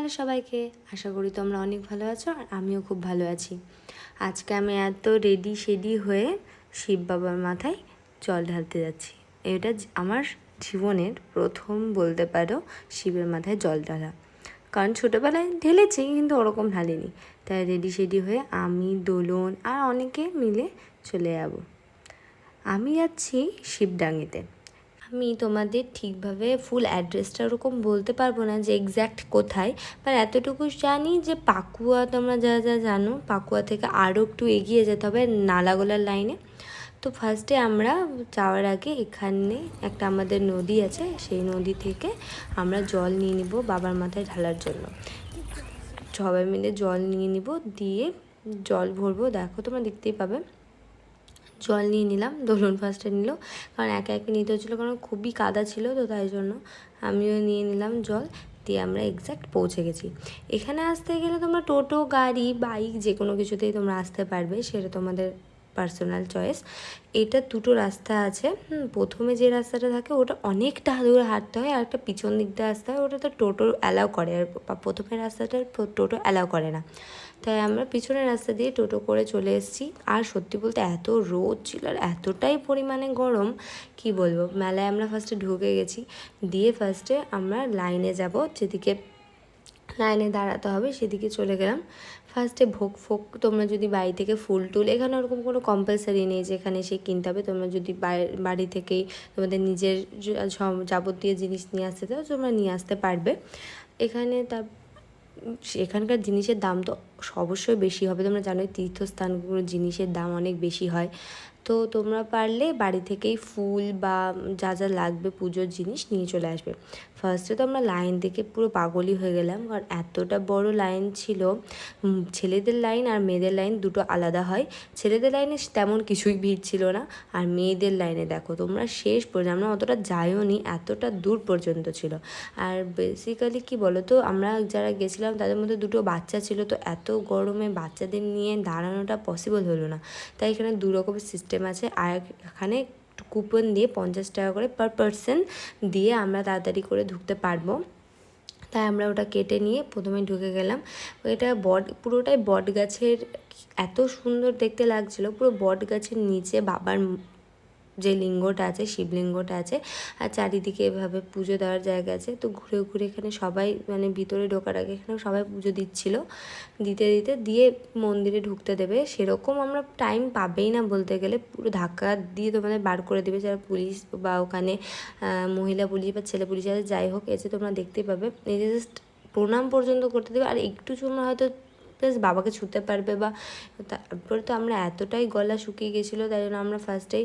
সকাল সবাইকে। আশা করি তোমরা অনেক ভালো আছো আর আমিও খুব ভালো আছি। আজকে আমি এত রেডি হয়ে শিব বাবার মাথায় জল ঢালতে যাচ্ছি। এটা আমার জীবনের প্রথম বলতে পারো শিবের মাথায় জল ঢালা। কারণ ছোটোবেলায় ঢেলেছি কিন্তু ওরকম ঢালিনি। তাই রেডি হয়ে আমি, দোলন আর অনেকে মিলে চলে যাব। আমি যাচ্ছি শিবডাঙ্গিতে। আমি তোমাদের ঠিকভাবে ফুল অ্যাড্রেসটা ওরকম বলতে পারবো না যে এক্স্যাক্ট কোথায়, বাট এতটুকু জানি যে পাকুয়া, তোমরা যা জানো পাকুয়া থেকে আরও একটু এগিয়ে যেতে হবে নালাগোলার লাইনে। তো ফার্স্টে আমরা যাওয়ার আগে এখানে একটা আমাদের নদী আছে, সেই নদী থেকে আমরা জল নিয়ে নিব বাবার মাথায় ঢালার জন্য। সবাই মিলে জল নিয়ে নিব, দিয়ে জল ভরবো। দেখো তোমরা দেখতেই পাবে জল নিয়ে নিলাম। দোলন ফার্স্টে নিল, কারণ একে একে নিতে হচ্ছিলো, কারণ খুবই কাদা ছিল, তো তাই জন্য আমিও নিয়ে নিলাম জল। দিয়ে আমরা এক্স্যাক্ট পৌঁছে গেছি। এখানে আসতে গেলে তোমরা টোটো, গাড়ি, বাইক যে কোনো কিছুতেই তোমরা আসতে পারবে, সেটা তোমাদের পার্সোনাল চয়েস। এটা দুটো রাস্তা আছে। প্রথমে যে রাস্তাটা থাকে ওটা অনেকটা দূরে হাঁটতে হয়, আর একটা পিছন দিক দিয়ে আসতে হয়, ওটা তো টোটো অ্যালাউ করে, আর প্রথমের রাস্তাটা টোটো অ্যালাউ করে না। তাই আমরা পিছনের রাস্তা দিয়ে টোটো করে চলে এসেছি। আর সত্যি বলতে এত রোদ ছিল আর এতটাই পরিমাণে গরম, কি বলবো। মেলায় আমরা ফার্স্টে ঢুকে গেছি, দিয়ে ফার্স্টে আমরা লাইনে যাব, যেদিকে লাইনে দাঁড়াতে হবে সেদিকে চলে গেলাম। ফার্স্টে ভোগ তোমরা যদি বাড়ি থেকে ফুল টুল, এখানে ওরকম কোনো কম্পালসারি নেই যে এখানে এসে কিনতে হবে। তোমরা যদি বাড়ি থেকেই তোমাদের নিজের যাবতীয় জিনিস নিয়ে আসতে চাও, তোমরা নিয়ে আসতে পারবে। এখানকার জিনিসের দাম তো অবশ্যই বেশি হবে, তোমরা জানোই তীর্থস্থানগুলোর জিনিসের দাম অনেক বেশি হয়। তো তোমরা পারলে বাড়ি থেকেই ফুল বা যা লাগবে পুজোর জিনিস নিয়ে চলে আসবে। ফার্স্টে তো আমরা লাইন দেখে পুরো পাগলই হয়ে গেলাম, কারণ এতটা বড় লাইন ছিল। ছেলেদের লাইন আর মেয়েদের লাইন দুটো আলাদা হয়। ছেলেদের লাইনে তেমন কিছুই ভিড় ছিল না, আর মেয়েদের লাইনে দেখো তোমরা শেষ পর্যন্ত, আমরা অতটা যাইও নি, এতটা দূর পর্যন্ত ছিল। আর বেসিক্যালি কি বলো তো, আমরা যারা গেছিলাম তাদের মধ্যে দুটো বাচ্চা ছিল, তো এত গরমে বাচ্চাদের নিয়ে দাঁড়ানোটা পসিবল হলো না। তাই এখানে দু রকমের সিস্টেম আছে। আর এখানে কুপন দিয়ে 50 টাকা করে পার পারসন দিয়ে আমরা তাড়াতাড়ি করে ঢুকতে পারবো। তাই আমরা ওটা কেটে নিয়ে প্রথমে ঢুকে গেলাম। এটা পুরোটাই বট গাছের, এত সুন্দর দেখতে লাগছিলো। পুরো বট গাছের নিচে বাবার যে লিঙ্গটা আছে, শিবলিঙ্গটা আছে, আর চারিদিকে এভাবে পুজো দেওয়ার জায়গা আছে। তো ঘুরে এখানে সবাই, মানে ভিতরে ঢোকার আগে এখানে সবাই পুজো দিয়ে মন্দিরে ঢুকতে দেবে। সেরকম আমরা টাইম পাবেই না বলতে গেলে, পুরো ধাক্কা দিয়ে তোমাদের বার করে দেবে যারা পুলিশ বা ওখানে মহিলা পুলিশ বা ছেলে পুলিশ আছে, যাই হোক এসে তোমরা দেখতে পাবে। এই যে জাস্ট প্রণাম পর্যন্ত করতে দেবে, আর একটু তোমরা হয়তো প্লাস বাবাকে ছুঁতে পারবে। বা তারপরে তো আমরা এতটাই গলা শুকিয়ে গেছিলো, তাই জন্য আমরা ফার্স্টেই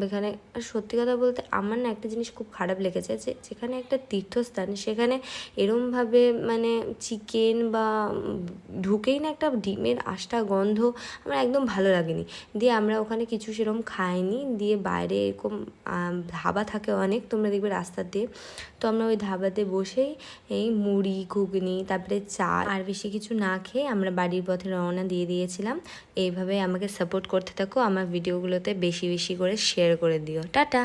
এখানে, সত্যি কথা বলতে আমার না একটা জিনিস খুব খারাপ লেগেছে, যে যেখানে একটা তীর্থস্থান সেখানে এরমভাবে মানে চিকেন বা ঢুকেই না একটা ডিমের আষ্টা গন্ধ আমার একদম ভালো লাগেনি। দিয়ে আমরা ওখানে কিছু সেরকম খাইনি, দিয়ে বাইরে এরকম ধাবা থাকে অনেক, তোমরা দেখবে রাস্তার দিয়ে। তো আমরা ওই ধাবাতে বসেই এই মুড়ি, ঘুগনি, তারপরে চা, আর বেশি কিছু না খেয়ে আমরা বাড়ির পথে রওনা দিয়ে দিয়েছিলাম। এইভাবে আমাকে সাপোর্ট করতে থাকো, আমার ভিডিওগুলোতে বেশি করে শেয়ার করে দিও। টাটা।